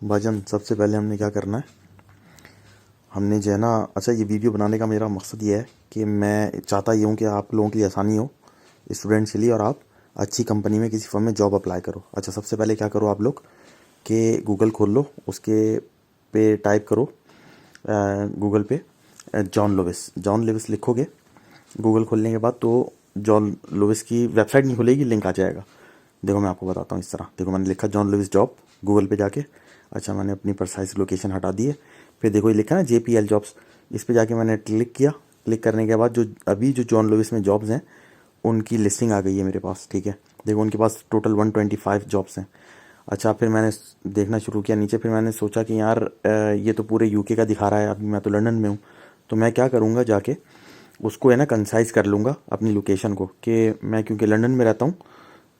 भाईजान, सबसे पहले हमने क्या करना है, हमने जो है ना, अच्छा ये वीडियो बनाने का मेरा मकसद ये है कि मैं चाहता ये हूँ कि आप लोगों के लिए आसानी हो, स्टूडेंट्स के लिए, और आप अच्छी कंपनी में किसी फर्म में जॉब अप्लाई करो। अच्छा, सबसे पहले क्या करो आप लोग कि गूगल खोल लो, उसके पे टाइप करो गूगल पे जॉन लुइस लिखोगे। गूगल खोलने के बाद तो जॉन लुइस की वेबसाइट नहीं खुलेगी, लिंक आ जाएगा। देखो मैं आपको बताता हूँ इस तरह। देखो मैंने लिखा जॉन लुइस जॉब गूगल पे जाके। अच्छा, मैंने अपनी प्रिसाइज लोकेशन हटा दी है। फिर देखो ये लिखा ना JPL जॉब्स, इस पे जाके मैंने क्लिक किया। क्लिक करने के बाद जो जॉन लुइस में जॉब्स हैं उनकी लिस्टिंग आ गई है मेरे पास। ठीक है, देखो उनके पास टोटल 125 जॉब्स हैं। अच्छा, फिर मैंने देखना शुरू किया नीचे। फिर मैंने सोचा कि यार ये तो पूरे UK का दिखा रहा है, अभी मैं तो लंदन में हूँ। तो मैं क्या करूँगा, जाके उसको है ना कंसाइज कर लूँगा अपनी लोकेशन को, कि मैं क्योंकि लंदन में रहता हूँ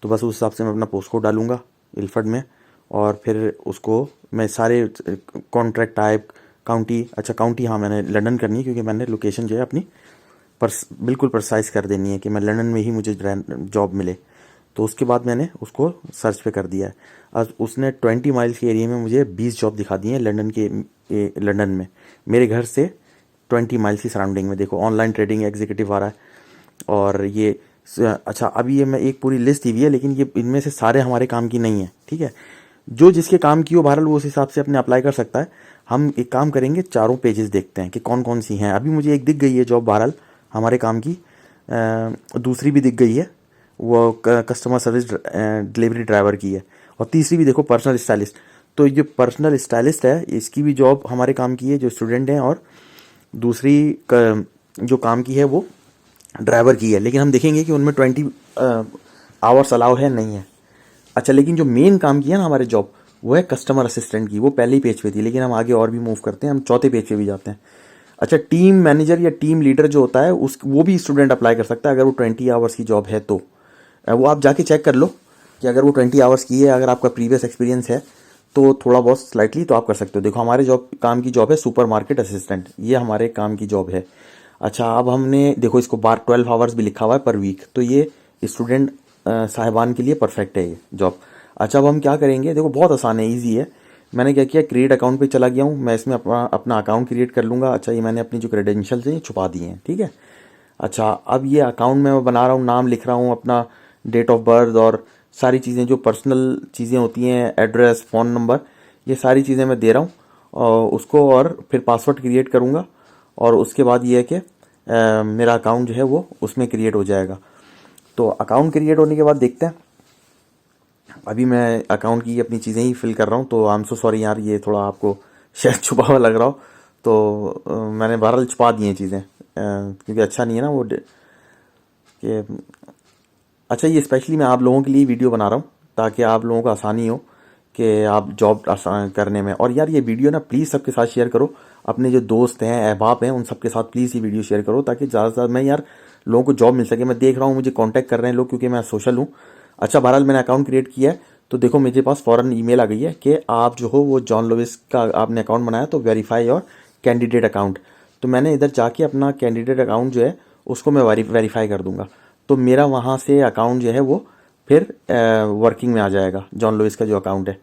तो बस उस हिसाब से मैं अपना पोस्ट कोड डालूँगा इल्फर्ड में। और फिर उसको मैं सारे कॉन्ट्रैक्ट टाइप, काउंटी, अच्छा काउंटी, हाँ मैंने लंदन करनी है क्योंकि मैंने लोकेशन जो है अपनी बिल्कुल प्रिसाइज कर देनी है कि मैं लंदन में ही मुझे जॉब मिले। तो उसके बाद मैंने उसको सर्च पे कर दिया है। अब उसने 20 माइल्स के एरिया में मुझे 20 जॉब दिखा दी हैं लंदन में, मेरे घर से 20 माइल्स की सराउंडिंग में। देखो ऑनलाइन ट्रेडिंग एग्जीक्यूटिव आ रहा है। और ये अच्छा, अभी ये मैं एक पूरी लिस्ट दी हुई है, लेकिन ये इनमें से सारे हमारे काम की नहीं है। ठीक है, जो जिसके काम की हो बहरहाल वो उस हिसाब से अपने अप्लाई कर सकता है। हम एक काम करेंगे, चारों पेजेस देखते हैं कि कौन कौन सी हैं। अभी मुझे एक दिख गई है जॉब बहरहाल हमारे काम की, दूसरी भी दिख गई है, वो कस्टमर सर्विस डिलीवरी ड्राइवर की है, और तीसरी भी देखो पर्सनल स्टाइलिस्ट। तो ये पर्सनल स्टाइलिस्ट है, इसकी भी जॉब हमारे काम की है जो स्टूडेंट हैं, और दूसरी जो काम की है वो ड्राइवर की है। लेकिन हम देखेंगे कि उनमें 20 आवर्स अलाउ है नहीं है। अच्छा, लेकिन जो मेन काम की है ना हमारे जॉब, वो है कस्टमर असिस्टेंट की। वो पहले ही पेज पे थी, लेकिन हम आगे और भी मूव करते हैं, हम चौथे पेज पे भी जाते हैं। अच्छा, टीम मैनेजर या टीम लीडर जो होता है उस वो भी स्टूडेंट अप्लाई कर सकता है अगर वो 20 आवर्स की जॉब है तो। वो आप जाके चेक कर लो कि अगर वो 20 आवर्स की है, अगर आपका प्रीवियस एक्सपीरियंस है तो थोड़ा बहुत स्लाइटली तो आप कर सकते हो। देखो हमारे जॉब काम की जॉब है सुपर मार्केट असिस्टेंट, ये हमारे काम की जॉब है। अच्छा, अब हमने देखो इसको 12 आवर्स भी लिखा हुआ है पर वीक, तो ये स्टूडेंट साहिबान के लिए परफेक्ट है ये जॉब। अच्छा, अब हम क्या करेंगे, देखो बहुत आसान है, ईजी है। मैंने क्या किया, क्रिएट अकाउंट पे चला गया हूँ, मैं इसमें अपना अकाउंट क्रिएट कर लूँगा। अच्छा, ये मैंने अपनी जो क्रेडेंशियल्स हैं ये छुपा दिए हैं। ठीक है, अच्छा अब ये अकाउंट में मैं बना रहा हूँ, नाम लिख रहा हूँ अपना, डेट ऑफ बर्थ और सारी चीज़ें जो पर्सनल चीज़ें होती हैं, एड्रेस, फ़ोन नंबर, ये सारी चीज़ें मैं दे रहा हूँ और उसको, और फिर पासवर्ड क्रिएट करूँगा। और उसके बाद ये है कि मेरा अकाउंट जो है वो उसमें क्रिएट हो जाएगा। तो अकाउंट क्रिएट होने के बाद देखते हैं। अभी मैं अकाउंट की अपनी चीज़ें ही फिल कर रहा हूँ, तो आई एम सो सॉरी यार, ये थोड़ा आपको शायद छुपा हुआ लग रहा हो। तो मैंने बहरहाल छुपा दी हैं चीज़ें, क्योंकि अच्छा नहीं है ना वो कि, अच्छा ये स्पेशली मैं आप लोगों के लिए वीडियो बना रहा हूँ ताकि आप लोगों को आसानी हो कि आप जॉब करने में। और यार ये वीडियो ना प्लीज़ सबके साथ शेयर करो, अपने जो दोस्त हैं, अहबाब हैं, उन सबके साथ प्लीज़ ये वीडियो शेयर करो ताकि ज़्यादा से ज़्यादा मैं यार लोगों को जॉब मिल सके। मैं देख रहा हूँ मुझे कांटेक्ट कर रहे हैं लोग क्योंकि मैं सोशल हूँ। अच्छा, बहरहाल मैंने अकाउंट क्रिएट किया है, तो देखो मेरे पास फ़ौरन ईमेल आ गई है कि आप जो हो वो जॉन लुइस का आपने अकाउंट बनाया, तो वेरीफाई योर कैंडिडेट अकाउंट। तो मैंने इधर जाके अपना कैंडिडेट अकाउंट जो है उसको मैं वेरीफाई कर दूंगा, तो मेरा वहाँ से अकाउंट जो है वो फिर वर्किंग में आ जाएगा। जॉन लुइस का जो अकाउंट है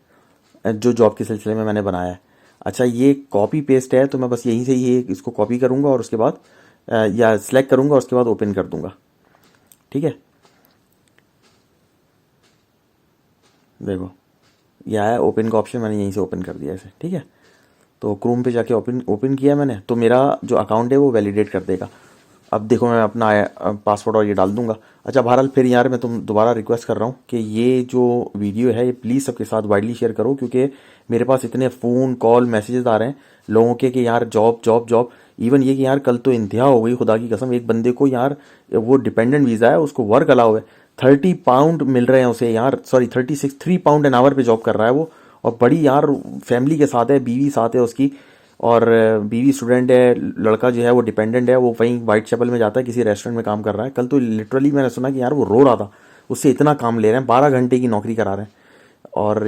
जो जॉब के सिलसिले में मैंने बनाया है। अच्छा, ये कॉपी पेस्ट है, तो मैं बस यहीं से ही इसको कॉपी करूँगा और उसके बाद या सिलेक्ट करूँगा और उसके बाद ओपन कर दूँगा। ठीक है, देखो यह है ओपन का ऑप्शन, मैंने यहीं से ओपन कर दिया इसे। ठीक है, तो क्रोम पे जाके ओपन ओपन किया मैंने, तो मेरा जो अकाउंट है वो वैलिडेट कर देगा। अब देखो मैं अपना पासवर्ड और ये डाल दूंगा। अच्छा बहरहाल फिर यार मैं तुम दोबारा रिक्वेस्ट कर रहा हूँ कि ये जो वीडियो है ये प्लीज़ सबके साथ वाइडली शेयर करो, क्योंकि मेरे पास इतने फ़ोन कॉल मैसेजेस आ रहे हैं लोगों के कि यार जॉब जॉब जॉब। इवन ये कि यार कल तो इंतहा हो गई खुदा की कसम, एक बंदे को यार वो डिपेंडेंट वीज़ा है, उसको वर्क अलाउ है, 30 पाउंड मिल रहे हैं उसे यार, सॉरी 3 पाउंड एन आवर पे जॉब कर रहा है वो। और बड़ी यार फैमिली के साथ है, बीवी साथ है उसकी, और बीवी स्टूडेंट है, लड़का जो है वो डिपेंडेंट है, वो वहीं वाइट चैपल में जाता है, किसी रेस्टोरेंट में काम कर रहा है। कल तो लिटरली मैंने सुना कि यार वो रो रहा था, उससे इतना काम ले रहे हैं, 12 घंटे की नौकरी करा रहे हैं। और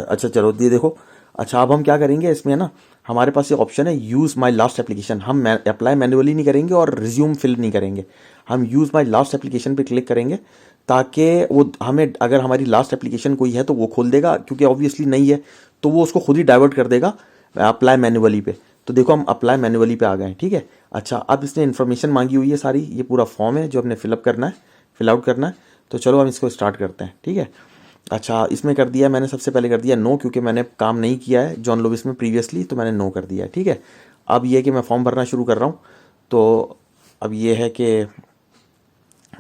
अच्छा चलो ये देखो। अच्छा, अब हम क्या करेंगे इसमें ना, हमारे पास ये ऑप्शन है यूज़ माई लास्ट एप्लीकेशन। हम अप्लाई मैन्युअली नहीं करेंगे और रिज्यूम फिल नहीं करेंगे, हम यूज़ माई लास्ट एप्लीकेशन पे क्लिक करेंगे ताकि वो हमें, अगर हमारी लास्ट एप्लीकेशन कोई है तो वो खोल देगा, क्योंकि ऑब्वियसली नहीं है तो वो उसको खुद ही डाइवर्ट कर देगा अप्लाई मैन्युअली पे। तो देखो हम अप्लाई मैन्युअली पे आ गए हैं, ठीक है। अच्छा, अब इसने इन्फॉर्मेशन मांगी हुई है सारी, ये पूरा फॉर्म है जो हमने फिलअप करना है, फिल आउट करना है। तो चलो हम इसको स्टार्ट करते हैं, ठीक है। अच्छा, इसमें कर दिया मैंने, सबसे पहले कर दिया नो, क्योंकि मैंने काम नहीं किया है जॉन लोविस में प्रीवियसली, तो मैंने नो कर दिया है, ठीक है। अब ये कि मैं फॉर्म भरना शुरू कर रहा हूँ। तो अब ये है कि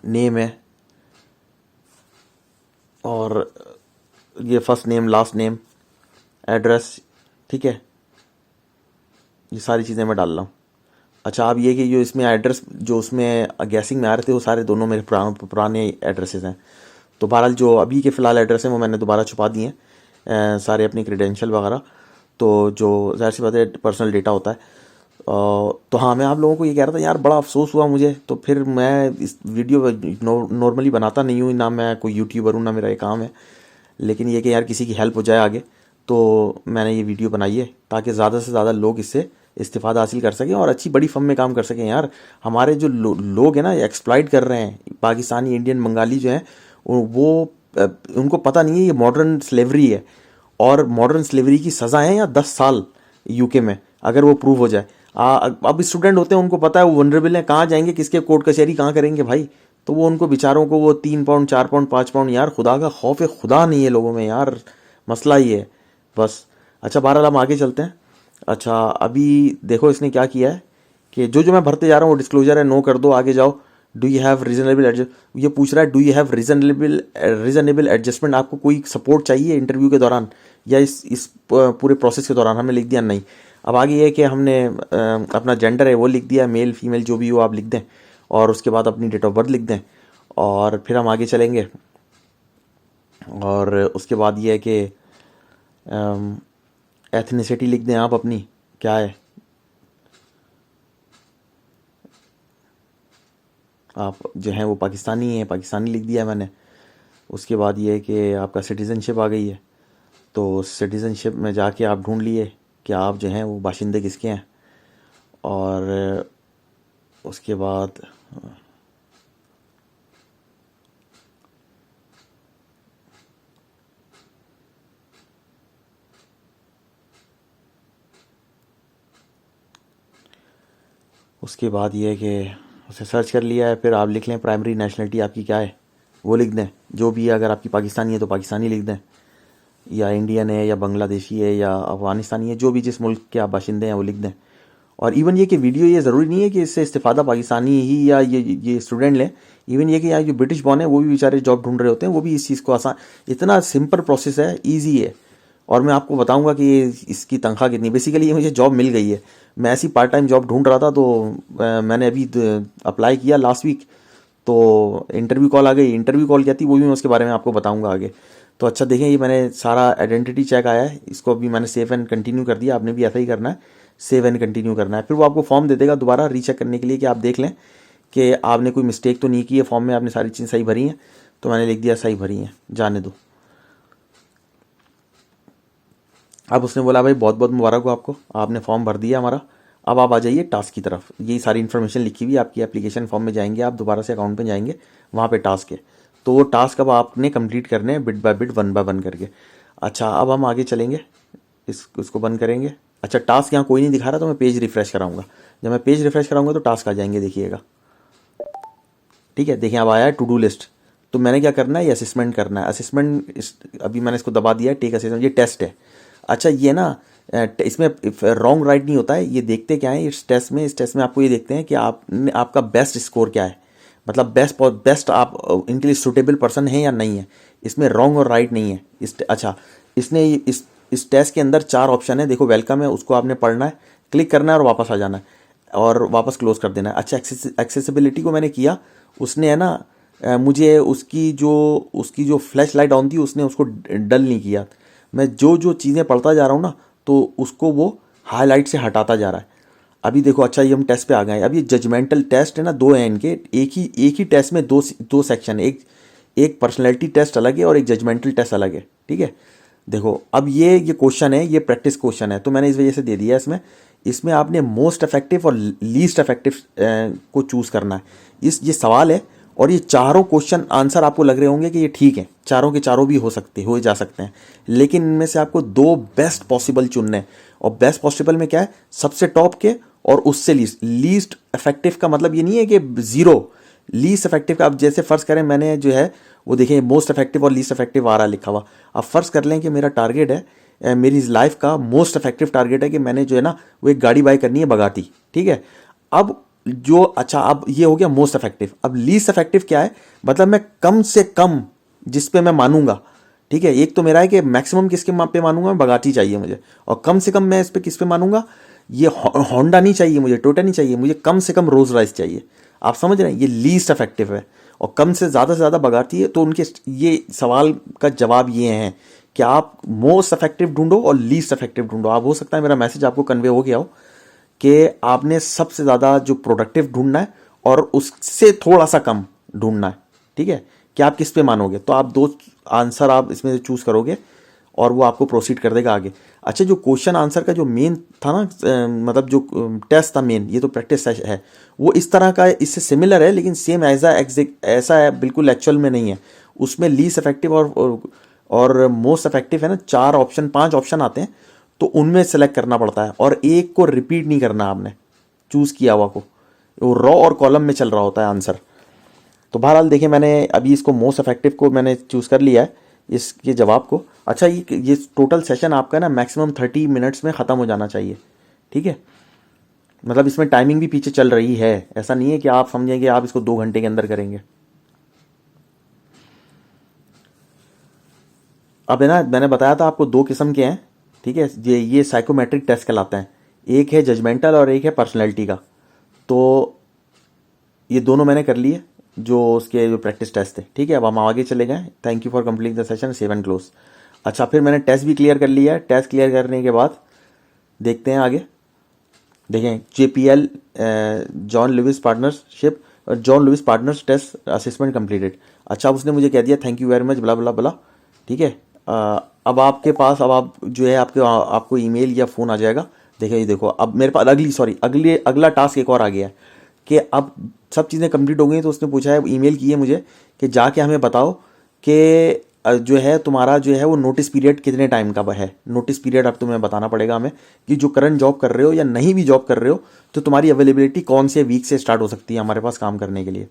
नेम है, और ये first name, last name, address, ठीक है, ये सारी चीज़ें मैं डाल रहा हूँ। अच्छा, अब ये कि जो इसमें एड्रेस जो उसमें गैसिंग में आ रहे थे वो सारे दोनों मेरे पुराने एड्रेसेस हैं। तो बहरहाल जो अभी के फ़िलहाल एड्रेस हैं वो मैंने दोबारा छुपा दिए हैं, सारे अपनी क्रेडेंशियल वगैरह। तो जो ज़ाहिर सी बात है पर्सनल डेटा होता है। तो हाँ, मैं आप लोगों को ये कह रहा था यार, बड़ा अफसोस हुआ मुझे। तो फिर मैं इस वीडियो नॉर्मली बनाता नहीं हूँ, ना मैं कोई यूट्यूबर हूँ, ना मेरा ये काम है। लेकिन ये कि यार किसी की हेल्प हो जाए आगे, तो मैंने ये वीडियो बनाई है ताकि ज़्यादा से ज़्यादा लोग इससे इस्तिफ़ादा हासिल कर सकें और अच्छी बड़ी फर्म में काम कर सकें। यार हमारे जो लोग हैं ना, ये एक्सप्लॉइट कर रहे हैं, पाकिस्तानी, इंडियन, बंगाली जो हैं, वो उनको पता नहीं है ये मॉडर्न स्लेवरी है, और मॉडर्न स्लेवरी की सज़ा है या 10 साल यूके में, अगर वो प्रूव हो जाए। अब स्टूडेंट होते हैं, उनको पता है वो वनरेबल हैं, कहाँ जाएंगे, किसके कोर्ट कचहरी कहाँ करेंगे भाई। तो वो उनको बेचारों को वो 3 पाउंड 4 पाउंड 5 पाउंड, यार खुदा का खौफ है, खुदा नहीं है लोगों में यार, मसला ही है बस। अच्छा, बहरहाल हम आगे चलते हैं। अच्छा, अभी देखो इसने क्या किया है कि जो जो मैं भरते जा रहा हूँ वो डिस्क्लोजर है, नो कर दो, आगे जाओ। Do you have reasonable adjust, ये पूछ रहा है do you have reasonable adjustment, आपको कोई सपोर्ट चाहिए इंटरव्यू के दौरान या इस पूरे प्रोसेस के दौरान। हमने लिख दिया नहीं। अब आगे ये है कि हमने अपना जेंडर है वो लिख दिया, मेल फीमेल जो भी हो आप लिख दें, और उसके बाद अपनी डेट ऑफ बर्थ लिख दें, और फिर हम आगे चलेंगे। और उसके बाद ये है कि एथनिसिटी लिख दें आप अपनी, क्या है आप जो हैं वो पाकिस्तानी हैं, पाकिस्तानी लिख दिया मैंने। उसके बाद ये है कि आपका सिटीज़नशिप आ गई है, तो सिटीज़नशिप में जाके आप ढूंढ लिए कि आप जो हैं वो बाशिंदे किसके हैं। और उसके बाद ये है कि उसे सर्च कर लिया है, फिर आप लिख लें प्राइमरी नेशनलिटी आपकी क्या है वो लिख दें, जो भी है। अगर आपकी पाकिस्तानी है तो पाकिस्तानी लिख दें, या इंडियन है या बांग्लादेशी है या अफगानिस्तानी है, जो भी जिस मुल्क के आप बाशिंदे हैं वो लिख दें। और इवन ये कि वीडियो, ये ज़रूरी नहीं है कि इससे इस्तिफ़ादा पाकिस्तानी ही या ये स्टूडेंट लें। इवन ये कि यहाँ जो ब्रिटिश बॉर्न है वो भी बेचारे जॉब ढूंढ रहे होते हैं, वो भी इस चीज़ को आसान, इतना सिंपल प्रोसेस है, ईजी है। और मैं आपको बताऊंगा कि इसकी तनख्वाह कितनी। बेसिकली ये मुझे जॉब मिल गई है, मैं ऐसी पार्ट टाइम जॉब ढूंढ रहा था, तो मैंने अभी अप्लाई किया लास्ट वीक, तो इंटरव्यू कॉल आ गई। इंटरव्यू कॉल क्या थी वो भी मैं उसके बारे में आपको बताऊंगा आगे। तो अच्छा देखें, ये मैंने सारा आइडेंटिटी चेक आया है, इसको अभी मैंने सेव एंड कंटिन्यू कर दिया। आपने भी ऐसा ही करना है, सेव एंड कंटिन्यू करना है। फिर वो आपको फॉर्म दे देगा दोबारा रीचेक करने के लिए कि आप देख लें कि आपने कोई मिस्टेक तो नहीं की है फॉर्म में, आपने सारी चीज़ सही भरी हैं। तो मैंने लिख दिया सही भरी हैं, जाने दो। अब उसने बोला भाई बहुत बहुत मुबारक हो आपको, आपने फॉर्म भर दिया हमारा, अब आप आ जाइए टास्क की तरफ। यही सारी इन्फॉर्मेशन लिखी हुई है आपकी एप्लीकेशन फॉर्म में, जाएंगे आप दोबारा से अकाउंट पे जाएंगे, वहाँ पे टास्क है। तो वो टास्क अब आपने कंप्लीट करने हैं bit by bit, one by one करके। अच्छा, अब हम आगे चलेंगे, इसको बंद करेंगे। अच्छा, टास्क यहाँ कोई नहीं दिखा रहा, तो मैं पेज रिफ्रेश कराऊंगा। जब मैं पेज रिफ्रेश कराऊंगा तो टास्क आ जाएंगे, देखिएगा। ठीक है, देखिए अब आया है टू डू लिस्ट। तो मैंने क्या करना है, ये असेसमेंट करना है। असेसमेंट अभी मैंने इसको दबा दिया है, टेक असेसमेंट, ये टेस्ट है। अच्छा, ये ना इसमें रॉन्ग राइट नहीं होता है। ये देखते क्या है इस टेस्ट में आपको ये देखते हैं कि आपका बेस्ट स्कोर क्या है, मतलब बेस्ट आप इनके लिए सुटेबल पर्सन है या नहीं है। इसमें रॉन्ग और राइट नहीं है। अच्छा, इसने इस टेस्ट के अंदर 4 ऑप्शन है, देखो वेलकम है, उसको आपने पढ़ना है, क्लिक करना है और वापस आ जाना है, और वापस क्लोज कर देना है। अच्छा, एक्सेसिबिलिटी को मैंने किया, उसने है ना मुझे उसकी जो फ्लैश लाइट ऑन थी उसने उसको डल नहीं किया। मैं जो जो चीज़ें पढ़ता जा रहा हूँ ना, तो उसको वो हाईलाइट से हटाता जा रहा है। अभी देखो, अच्छा ये हम टेस्ट पे आ गए हैं। अब ये जजमेंटल टेस्ट है ना, 2 हैं इनके, एक ही टेस्ट में दो सेक्शन है, एक पर्सनैलिटी टेस्ट अलग है और एक जजमेंटल टेस्ट अलग है। ठीक है, देखो अब ये क्वेश्चन है, ये प्रैक्टिस क्वेश्चन है, तो मैंने इस वजह से दे दिया इसमें आपने मोस्ट इफेक्टिव और लीस्ट इफेक्टिव को चूज़ करना है। ये सवाल है और ये चारों क्वेश्चन आंसर आपको लग रहे होंगे कि ये ठीक है, चारों के चारों भी हो जा सकते हैं, लेकिन इनमें से आपको दो बेस्ट पॉसिबल चुनने हैं। और बेस्ट पॉसिबल में क्या है, सबसे टॉप के और उससे लीस्ट इफेक्टिव का मतलब ये नहीं है कि जीरो, लीस्ट इफेक्टिव का। अब जैसे फर्ज करें मैंने जो है वो देखें मोस्ट इफेक्टिव और लीस्ट इफेक्टिव आ रहा लिखा हुआ। अब फर्ज कर लें कि मेरा टारगेट है, मेरी लाइफ का मोस्ट इफेक्टिव टारगेट है कि मैंने जो है ना वो एक गाड़ी बाय करनी है बगाटी, ठीक है। अब जो अच्छा, अब ये हो गया मोस्ट इफेक्टिव। अब लीस्ट इफेक्टिव क्या है, मतलब मैं कम से कम जिस पे मैं मानूंगा, ठीक है। एक तो मेरा है कि मैक्सिमम किसके पे मानूंगा, बगाटी चाहिए मुझे, और कम से कम मैं इस पे किस पे मानूंगा, ये होंडा नहीं चाहिए मुझे, टोयोटा नहीं चाहिए मुझे, कम से कम रोल्स रॉयस चाहिए। आप समझ रहे हैं, ये लीस्ट इफेक्टिव है और कम से ज़्यादा बगाती है। तो उनके ये सवाल का जवाब ये है कि आप मोस्ट इफेक्टिव ढूंढो और लीस्ट इफेक्टिव ढूंढो। आप हो सकता है मेरा मैसेज आपको कन्वे हो गया हो कि आपने सबसे ज़्यादा जो प्रोडक्टिव ढूंढना है और उससे थोड़ा सा कम ढूंढना है, ठीक है। कि आप किस पे मानोगे, तो आप दो आंसर आप इसमें से चूज करोगे और वो आपको प्रोसीड कर देगा आगे। अच्छा, जो क्वेश्चन आंसर का जो मेन था ना, मतलब जो टेस्ट था मेन, ये तो प्रैक्टिस है, वो इस तरह का है, इससे सिमिलर है लेकिन सेम ऐसा है बिल्कुल एक्चुअल में नहीं है। उसमें लीस्ट इफेक्टिव और मोस्ट इफेक्टिव है ना, 5 ऑप्शन आते हैं, तो उनमें सेलेक्ट करना पड़ता है और एक को रिपीट नहीं करना आपने, चूज किया हुआ को, वो रॉ और कॉलम में चल रहा होता है आंसर। तो बहरहाल देखिए, मैंने अभी इसको मोस्ट इफेक्टिव को मैंने चूज कर लिया है इसके जवाब को। अच्छा, ये टोटल सेशन आपका ना मैक्सिमम 30 मिनट्स में ख़त्म हो जाना चाहिए, ठीक है। मतलब इसमें टाइमिंग भी पीछे चल रही है, ऐसा नहीं है कि आप समझेंगे आप इसको 2 घंटे के अंदर करेंगे। अब है ना, मैंने बताया था आपको 2 किस्म के हैं, ठीक है। ये साइकोमेट्रिक टेस्ट कहलाते हैं, एक है जजमेंटल और एक है पर्सनैलिटी का। तो ये दोनों मैंने कर लिए जो उसके जो प्रैक्टिस टेस्ट थे, ठीक है। अब हम आगे चले गए। Thank you for complete the session, save and close. अच्छा, फिर मैंने टेस्ट भी क्लियर कर लिया है। टेस्ट क्लियर करने के बाद देखते हैं आगे। देखें, JPL John Lewis partnership, John Lewis partners test assessment completed. अच्छा, अब उसने मुझे कह दिया थैंक यू वेरी मच बला बला बला, ठीक है। अब आपके पास, अब आप जो है आपको ईमेल या फ़ोन आ जाएगा। देखिए, ये देखो, अब मेरे पास अगला टास्क एक और आ गया है कि अब सब चीज़ें कंप्लीट हो गई। तो उसने पूछा है, ईमेल की है मुझे कि जाके हमें बताओ कि जो है तुम्हारा जो है वो नोटिस पीरियड कितने टाइम का है। नोटिस पीरियड अब तुम्हें बताना पड़ेगा हमें कि जो करंट जॉब कर रहे हो या नहीं भी जॉब कर रहे हो, तो तुम्हारी अवेलेबिलिटी कौन से वीक से स्टार्ट हो सकती है हमारे पास काम करने के लिए।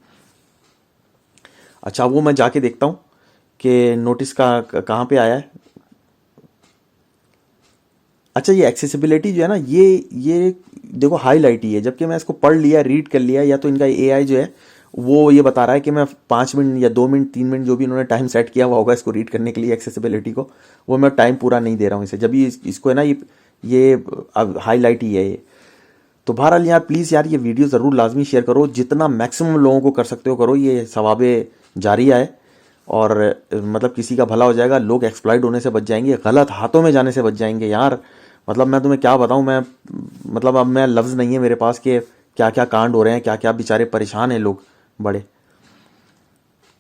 अच्छा, वो मैं जाके देखता हूँ कि नोटिस का कहाँ पे आया है। अच्छा, ये एक्सेसिबिलिटी जो है ना, ये देखो हाईलाइट ही है, जबकि मैं इसको पढ़ लिया, रीड कर लिया, या तो इनका AI जो है वो ये बता रहा है कि मैं 5 मिनट या 2 मिनट 3 मिनट जो भी इन्होंने टाइम सेट किया हुआ होगा इसको रीड करने के लिए, एक्सेसिबिलिटी को, वो मैं टाइम पूरा नहीं दे रहा हूँ इसे। जब भी इसको है ना, ये अब हाईलाइट ही है ये। तो बहरहाल यार, प्लीज़ यार, ये वीडियो ज़रूर लाजमी शेयर करो, जितना मैक्सिमम लोगों को कर सकते हो करो। ये सवाबे जारिया है और मतलब किसी का भला हो जाएगा, लोग एक्सप्लॉइट होने से बच जाएंगे, गलत हाथों में जाने से बच जाएंगे यार। मतलब मैं तुम्हें क्या बताऊं, मैं मतलब अब मैं लफ्ज़ नहीं है मेरे पास कि क्या क्या कांड हो रहे हैं, क्या क्या बेचारे परेशान हैं लोग बड़े।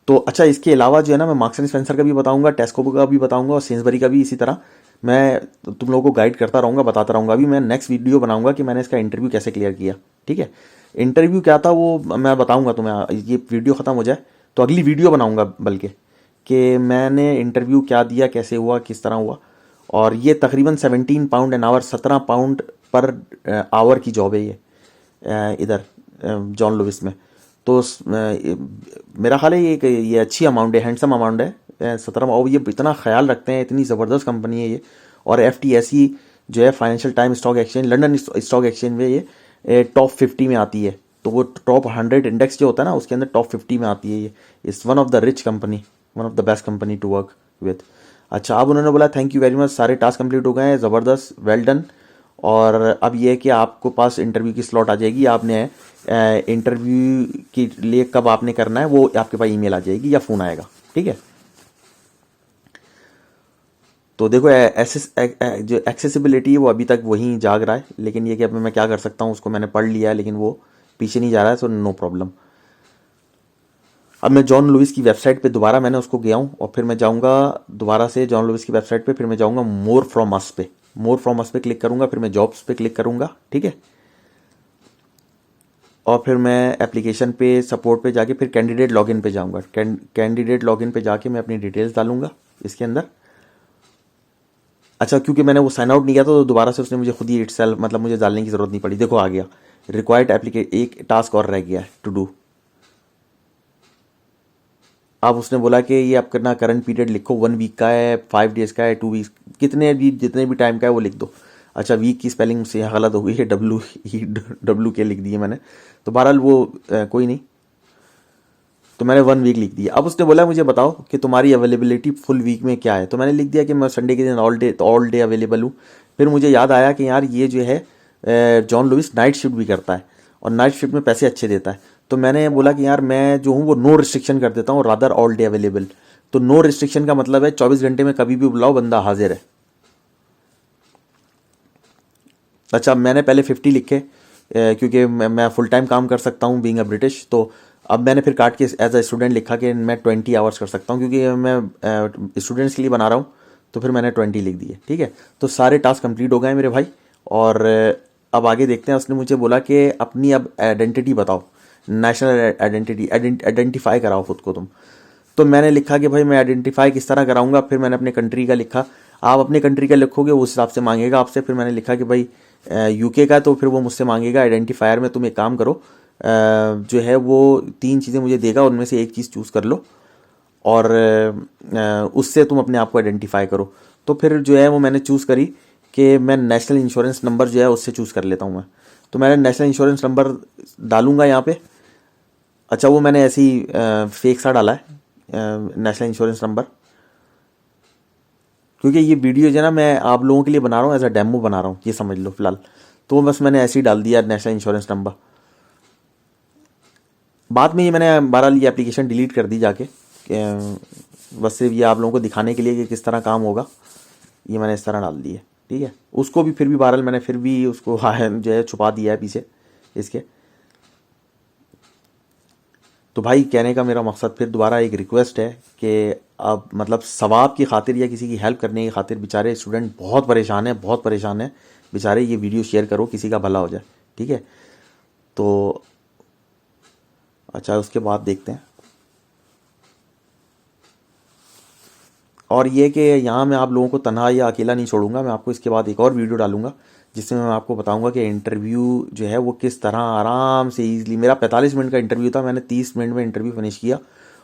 तो अच्छा, इसके अलावा जो है ना, मैं मार्क्स एंड स्पेंसर का भी बताऊंगा, टेस्को का भी बताऊंगा और सेंसबरी का भी इसी तरह मैं तुम लोगों को गाइड करता रहूँगा, बताता रहूँगा। अभी मैं नेक्स्ट वीडियो बनाऊंगा कि मैंने इसका इंटरव्यू कैसे क्लियर किया, ठीक है। इंटरव्यू क्या था वो मैं बताऊँगा तुम्हें, ये वीडियो ख़त्म हो जाए तो अगली वीडियो बनाऊँगा बल्कि, कि मैंने इंटरव्यू क्या दिया, कैसे हुआ, किस तरह हुआ। और ये तकरीबन 17 pound an hour, 17 pound per hour की जॉब है ये इधर जॉन लुइस में। तो मेरा ख्याल है ये अच्छी अमाउंट है, हैंडसम अमाउंट है 17। और ये इतना ख्याल रखते हैं, इतनी ज़बरदस्त कंपनी है ये। और FTSE जो है, financial time stock exchange, London stock exchange में ये टॉप 50 में आती है। तो वो टॉप 100 इंडेक्स जो होता है ना, उसके अंदर टॉप 50 में आती है ये। It's one of the rich company, one of the best company to work with. अच्छा, अब उन्होंने बोला थैंक यू वेरी मच, सारे टास्क कंप्लीट हो गए हैं, ज़बरदस्त, वेल डन। और अब ये है कि आपको पास इंटरव्यू की स्लॉट आ जाएगी। आपने इंटरव्यू के लिए कब आपने करना है वो आपके पास ईमेल आ जाएगी या फ़ोन आएगा, ठीक है। तो देखो, जो एक्सेसिबिलिटी है वो अभी तक वहीं जाग रहा है, लेकिन ये कि अब मैं क्या कर सकता हूँ, उसको मैंने पढ़ लिया है लेकिन वो पीछे नहीं जा रहा है, सो नो प्रॉब्लम। अब मैं जॉन लुइस की वेबसाइट पे दोबारा मैंने उसको गया हूँ और फिर मैं जाऊँगा दोबारा से जॉन लुइस की वेबसाइट पे, फिर मैं जाऊँगा मोर फ्रॉम अस पे, मोर फ्रॉम अस पे क्लिक करूँगा, फिर मैं जॉब्स पे क्लिक करूँगा, ठीक है। और फिर मैं एप्लीकेशन पे सपोर्ट पे जाके फिर कैंडिडेट लॉगिन पे जाऊंगा। कैंडिडेट लॉगिन पे जाके मैं अपनी डिटेल्स डालूंगा इसके अंदर। अच्छा, क्योंकि मैंने वो साइन आउट नहीं किया था तो दोबारा से उसने मुझे खुद ही इटसेल्फ मतलब मुझे डालने की ज़रूरत नहीं पड़ी। देखो आ गया रिक्वायर्ड एप्लीकेशन, एक टास्क और रह गया है टू डू। अब उसने बोला कि ये आप करना करंट पीरियड लिखो, 1 वीक का है, 5 डेज़ का है, 2 वीक, कितने भी जितने भी टाइम का है वो लिख दो। अच्छा, वीक की स्पेलिंग मुझसे यहाँ गलत हो गई है, WK लिख दिए मैंने, तो बहरहाल वो कोई नहीं, तो मैंने 1 वीक लिख दिया। अब उसने बोला मुझे बताओ कि तुम्हारी अवेलेबिलिटी फुल वीक में क्या है, तो मैंने लिख दिया कि मैं संडे के दिन ऑल डे अवेलेबल हूँ। फिर मुझे याद आया कि यार ये जो है जॉन लुइस नाइट शिफ्ट भी करता है और नाइट शिफ्ट में पैसे अच्छे देता है, तो मैंने बोला कि यार मैं जो हूँ वो नो रिस्ट्रिक्शन कर देता हूँ, रादर ऑल डे अवेलेबल। तो नो रिस्ट्रिक्शन का मतलब है 24 घंटे में कभी भी बुलाओ बंदा हाजिर है। अच्छा, मैंने पहले 50 लिखे क्योंकि मैं फुल टाइम काम कर सकता हूँ बीइंग अ ब्रिटिश, तो अब मैंने फिर काट के एज अ स्टूडेंट लिखा कि मैं 20 आवर्स कर सकता हूँ, क्योंकि मैं स्टूडेंट्स के लिए बना रहा हूँ, तो फिर मैंने 20 लिख दिए। ठीक है, तो सारे टास्क कंप्लीट हो गए मेरे भाई। और अब आगे देखते हैं। उसने मुझे बोला कि अपनी अब आइडेंटिटी बताओ, नेशनल आइडेंटिटी, आइडेंटिफाई कराओ खुद को तुम। तो मैंने लिखा कि भाई मैं आइडेंटिफाई किस तरह कराऊंगा, फिर मैंने अपने कंट्री का लिखा। आप अपने कंट्री का लिखोगे उस हिसाब से मांगेगा आपसे। फिर मैंने लिखा कि भाई UK का, तो फिर वो मुझसे मांगेगा आइडेंटिफायर में तुम एक काम करो, जो है वो 3 चीज़ें मुझे देगा, उनमें से एक चीज़ चूज़ कर लो और उससे तुम अपने आप को आइडेंटिफाई करो। तो फिर जो है वो मैंने चूज़ करी कि मैं नेशनल इंश्योरेंस नंबर जो है उससे चूज़ कर लेता हूँ मैं। तो मैंने नेशनल इंश्योरेंस नंबर डालूंगा यहाँ पे। अच्छा, वो मैंने ऐसे ही फेक सा डाला है नेशनल इंश्योरेंस नंबर, क्योंकि ये वीडियो जो है ना मैं आप लोगों के लिए बना रहा हूँ, एज अ डेमो बना रहा हूँ, ये समझ लो फिलहाल। तो बस मैंने ऐसे ही डाल दिया नेशनल इंश्योरेंस नंबर। बाद में ये मैंने बहरहाल ये एप्लीकेशन डिलीट कर दी जाके, बस सिर्फ ये आप लोगों को दिखाने के लिए कि किस तरह काम होगा, ये मैंने इस तरह डाल दी है। ठीक है, उसको भी फिर भी बहरहाल मैंने फिर भी उसको जो है छुपा दिया है पीछे इसके। तो भाई कहने का मेरा मकसद फिर दोबारा एक रिक्वेस्ट है कि अब मतलब सवाब की खातिर या किसी की हेल्प करने की खातिर बेचारे स्टूडेंट बहुत परेशान हैं, बहुत परेशान हैं बेचारे, ये वीडियो शेयर करो, किसी का भला हो जाए। ठीक है, तो अच्छा उसके बाद देखते हैं। और ये कि यहाँ मैं आप लोगों को तन्हा या अकेला नहीं छोड़ूंगा, मैं आपको इसके बाद एक और वीडियो डालूंगा जिसमें मैं आपको बताऊंगा कि इंटरव्यू जो है वो किस तरह आराम से ईजिली, मेरा 45 मिनट का इंटरव्यू था, मैंने 30 मिनट में इंटरव्यू फिनिश किया।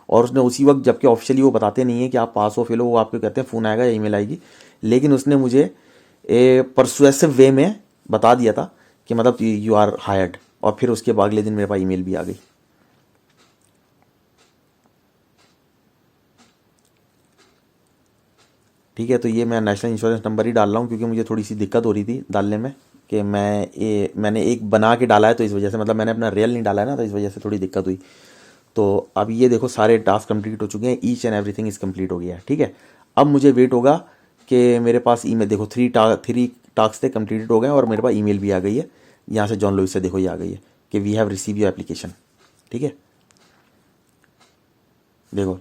और उसने उसी वक्त, जबकि ऑफिशियली वो बताते नहीं है कि आप पास हो फेल हो, वो आपको कहते हैं फ़ोन आएगा या ईमेल आएगी, लेकिन उसने मुझे परसुएसिव वे में बता दिया था कि मतलब यू आर हायर्ड। और फिर उसके बाद अगले दिन मेरे पास ईमेल भी आ गई। ठीक है, तो ये मैं नेशनल इंश्योरेंस नंबर ही डाल रहा हूँ क्योंकि मुझे थोड़ी सी दिक्कत हो रही थी डालने में, कि मैंने एक बना के डाला है तो इस वजह से, मतलब मैंने अपना रियल नहीं डाला है ना, तो इस वजह से थोड़ी दिक्कत हुई। तो अब ये देखो सारे टास्क कंप्लीट हो चुके हैं, each and everything is complete हो गया है। ठीक है, अब मुझे वेट होगा कि मेरे पास ईमेल, देखो 3 टास्क थे कंप्लीटेड हो गए और मेरे पास ईमेल भी आ गई है यहाँ से जॉन लुइस से, देखो ये आ गई है कि we have receive your application. ठीक है, देखो,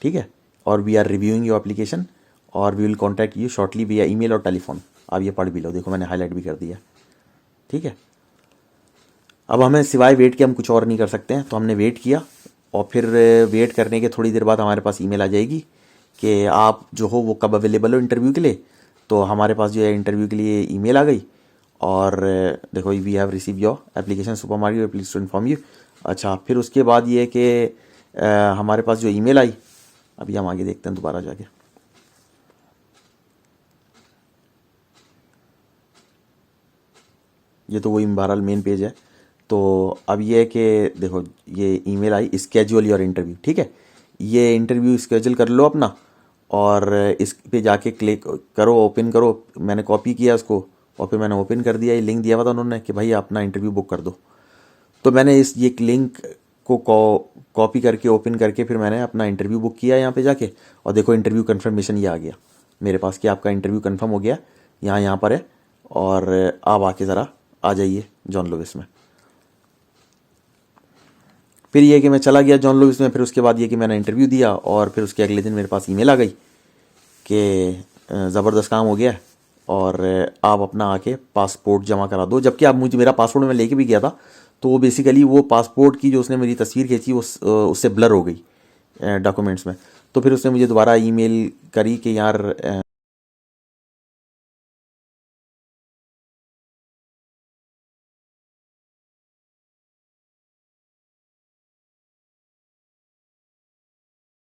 ठीक है, और we are reviewing your application और we will contact you shortly via email और टेलीफोन। आप ये पढ़ भी लो, देखो मैंने हाईलाइट भी कर दिया। ठीक है, अब हमें सिवाय वेट के हम कुछ और नहीं कर सकते हैं, तो हमने वेट किया और फिर वेट करने के थोड़ी देर बाद हमारे पास ईमेल आ जाएगी कि आप जो हो वो कब अवेलेबल हो इंटरव्यू के लिए। तो हमारे पास जो है इंटरव्यू के लिए ईमेल आ गई और देखो we have receive your application super Mario please to inform you. अच्छा, फिर उसके बाद ये कि हमारे पास जो ईमेल आई, अभी हम आगे देखते हैं दोबारा जाके। ये तो वही बहरहाल मेन पेज है। तो अब ये है कि देखो ये email I, schedule your interview. ठीक है, ये इंटरव्यू स्केड्यूल कर लो अपना और इस पे जाके क्लिक करो, ओपन करो। मैंने कॉपी किया उसको और फिर मैंने ओपन कर दिया। ये लिंक दिया हुआ था उन्होंने कि भाई अपना इंटरव्यू बुक कर दो। तो मैंने इस ये लिंक को कॉपी करके ओपन करके फिर मैंने अपना इंटरव्यू बुक किया यहाँ पे जाके। और देखो इंटरव्यू कन्फर्मेशन ये आ गया मेरे पास कि आपका इंटरव्यू कन्फर्म हो गया, यहाँ पर है और आप आके ज़रा आ जाइए जॉन लुइस में। फिर ये कि मैं चला गया जॉन लुइस में। फिर उसके बाद ये कि मैंने इंटरव्यू दिया और फिर उसके अगले दिन मेरे पास ईमेल आ गई कि ज़बरदस्त काम हो गया है और आप अपना आके पासपोर्ट जमा करा दो। जबकि आप मुझे, मेरा पासपोर्ट मैं लेके भी गया था, तो वो बेसिकली वो पासपोर्ट की जो उसने मेरी तस्वीर खींची वो उससे ब्लर हो गई डॉक्यूमेंट्स में। तो फिर उसने मुझे दोबारा ईमेल करी कि यार